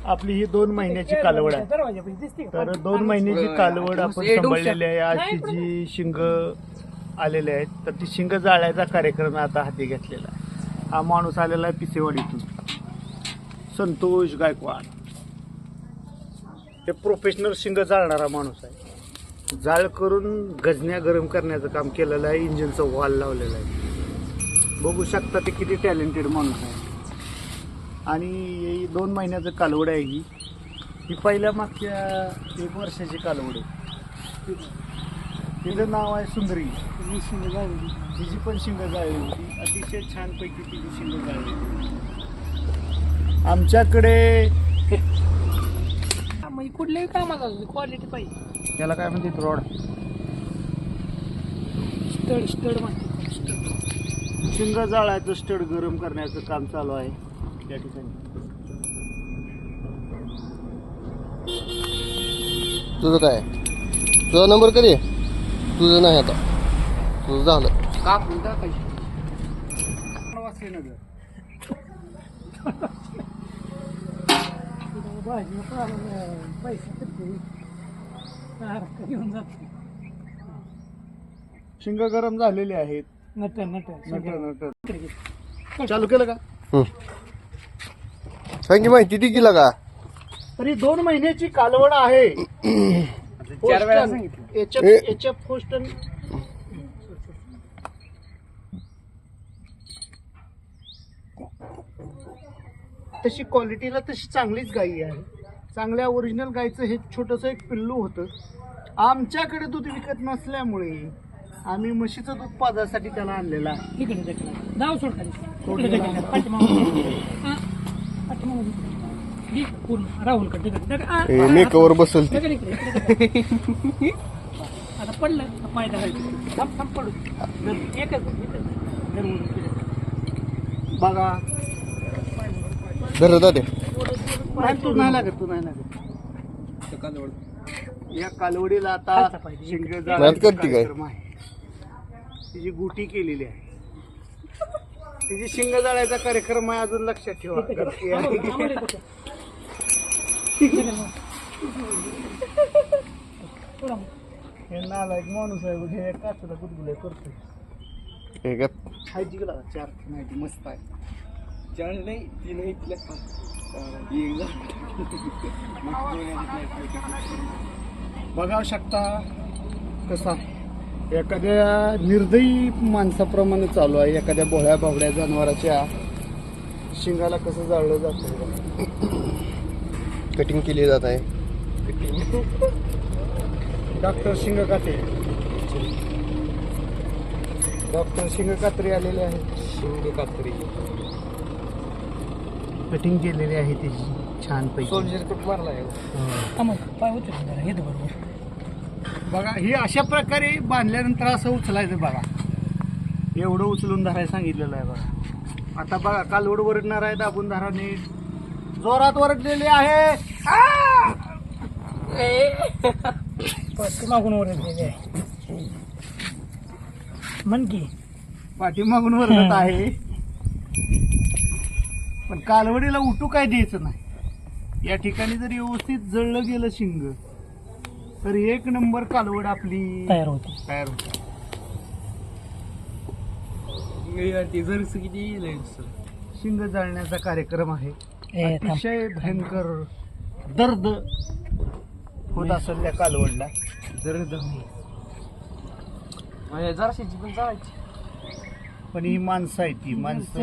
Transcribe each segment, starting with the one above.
आपली ही 2 महिन्याची कालवड आहे. तर 2 महिन्याची कालवड आपण सांभाळलेली आहे. आज तिची शिंग आलेले आहेत. तर ती शिंग जाळायचा कार्यक्रम आता हाती घेतलेला आहे. हा माणूस आलेला आहे पिसेवाडीतून, संतोष गायकवाड. ते प्रोफेशनल शिंग जाळणारा माणूस आहे. जाळ करून गजण्या गरम करण्याचं काम केलेलं आहे. इंजिनचं वाल लावलेलं आहे. बघू शकता ते किती टॅलेंटेड माणूस आहे. आणि 2 महिन्याचं कालवड आहे. ही पहिल्या मागच्या 1 वर्षाची कालवड आहे. तिचं नाव आहे सुंदरी. तिची पण शिंग जाळली होती. अतिशय छानपैकी तिची शिंग जाळली होती. आमच्याकडे कुठल्याही कामाचा क्वालिटी पाहिजे. त्याला काय म्हणते रॉड स्टड म्हणते. शिंग जाळायचं स्टड गरम करण्याचं काम चालू आहे त्या ठिकाणी. तुझं काय, तुझा नंबर कधी आहे? तुझं नाही आता, तुझं झालं. कापून टाकायची. वासेनगर घेऊन जातो. शिंग गरम झालेले आहेत. नट चालू केलं का? सांगी माहिती ती केला का? तरी 2 महिन्याची कालवड आहे. 4 वेळा सांगितलं. एचएफ होस्टन तशी क्वालिटीला तशी चांगलीच गाई आहे. चांगल्या ओरिजिनल गाईचं हे छोटंसं एक पिल्लू होतं. आमच्याकडे दूध विकत नसल्यामुळे आम्ही म्हशीचं दूध पाजासाठी त्याला आणलेला आहे. इकडे ढकला. नाव सोड खाली. राहुल कडे मेकवर बसल ती. आता पडलं माहिती आहे. पडू एकच बघा. धरत ते तू नाही लागत. या कालवडीला आता शिंग जाळायचा करते काय? कार्यक्रम आहे. तिची गुटी केलेली आहे. तिची शिंग जाळायचा कार्यक्रम आहे. अजून लक्षात ठेवा. हे नालायक माणूस आहे. हे काचला गुदगुले करतोय. खायची गेला 4 माहिती मस्त आहे. 4 नाही 3 नाही तिला बघावं शकता कसा एखाद्या निर्दयी माणसाप्रमाणे चालू आहे. एखाद्या भोळ्या बावड्या जनावराच्या शिंगाला कसं जाळलं जातं. कटिंग केली जात आहे. डॉक्टर शिंगकात्री आलेले आहेत. शिंगकात्री कटिंग केलेली आहे त्याची छानपैकी. सोल्जर कट मारला आहे. पाय होते येतो बरोबर. बघा ही अशा प्रकारे बांधल्यानंतर असं उचलायचं. बघा एवढं उचलून धरायला सांगितलेलं आहे. बघा आता बघा कालवड वरडणार आहे. दाबून धरा नीट. जोरात वरडलेली आहे. मागून वरडलेली आहे. म्हण की पाठीमागून वरडत आहे. पण कालवडीला उठू काय द्यायचं नाही. या ठिकाणी जर व्यवस्थित जळलं गेलं शिंग तर 1 नंबर कालवड आपली तयार होते. शिंग जाळण्याचा कार्यक्रम आहे. अतिशय भयंकर दर्द होत असेल त्या कालवडला. जराशीची पण जायची. पण ही माणसं आहे. ती माणसं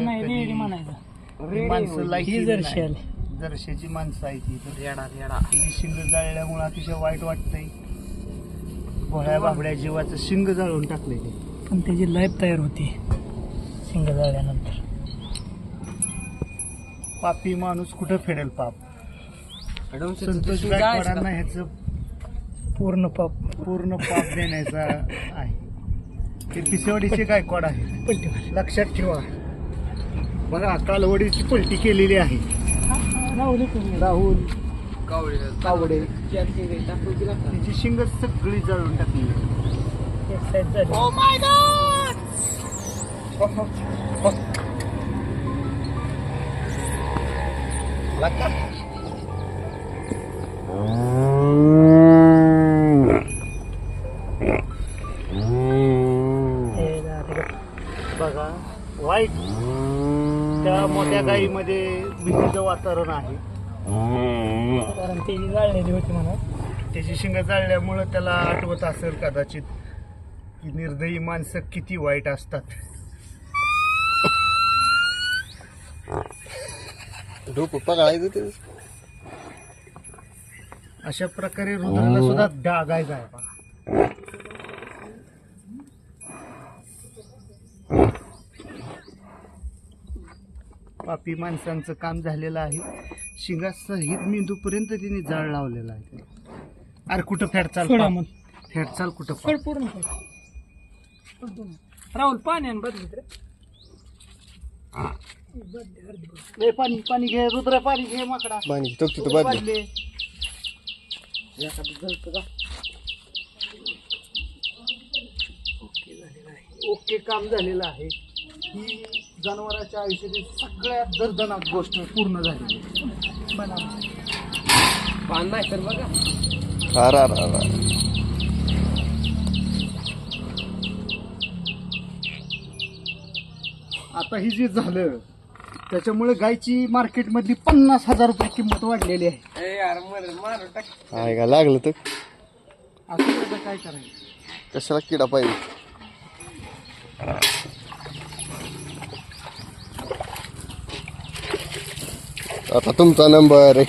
जरशाची माणसं आहे ती. तिची शिंग जाळल्यामुळे अतिशय वाईट वाटतंय. भोळ्या बाबड्या जीवाचं शिंग जाळून टाकले. पण त्याची लाईफ तयार होती शिंग जाळल्यानंतर. पापी माणूस कुठं फेडेल पाप. संतोष गायकवाडांना ह्याचं पूर्ण पाप देण्याचा आहे. ते पिसेवाडीचे गायकवाड आहे. लक्षात ठेवा. बघा कालवडीची पलटी केलेली आहे. राहुल कावडे तिची शिंग सगळी जळून टाकली. लागला बघा वाईट त्या मोठ्या गाईमध्ये भीतीचं वातावरण आहे. कारण ती जाळलेली होती म्हणा. त्याची शिंग जाळल्यामुळं त्याला आठवत असेल कदाचित की निर्दयी माणसं किती वाईट असतात. डोकं पकडायचं ते अशा प्रकारे रुद्राला सुद्धा डागायचा आहे बघा. पापी माणसांचं काम झालेलं आहे. शिंगासहित मेंदूपर्यंत तिने जाळ लावलेला आहे. अरे कुठं फेडचाल सोडा मग. फेडचाल कुठं सोड पूर्ण सोड. सोडतो ना. राहुल पाणी आण बदलत रे. ए, पाणी पाणी घे रुद्र, पाणी घे माकडा. पाणी टोक तिथं बादली बादले. एखादं जळतं का? ओके झालेलं आहे. ओके काम झालेलं आहे. ही जनावराच्या आयुष्यातील सगळ्यात दर्दनाक गोष्ट पूर्ण झाली. पान नाही तर बघा. आता ही जे झालं त्याच्यामुळे गायची मार्केटमधली 50,000 रुपये किंमत वाढलेली आहे. आहे का लागलं तर असं आता काय करायचं? कशाला किडा पाहिजे आता तुमचा नंबर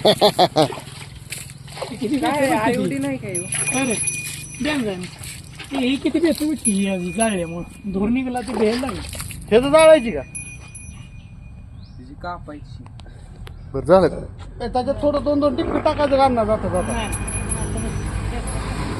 किती आयोडी नाही काय अरे द्या ना. ही किती बेस्ट भेटली जाळल्यामुळे धूर निघाला ते भेल लागली. हे तर जाळायची का? तिची कापायची. बरं झालं का त्याच्यात थोडं 2-2 टिपके टाकायचं का अन्ना जाता जाता. नाही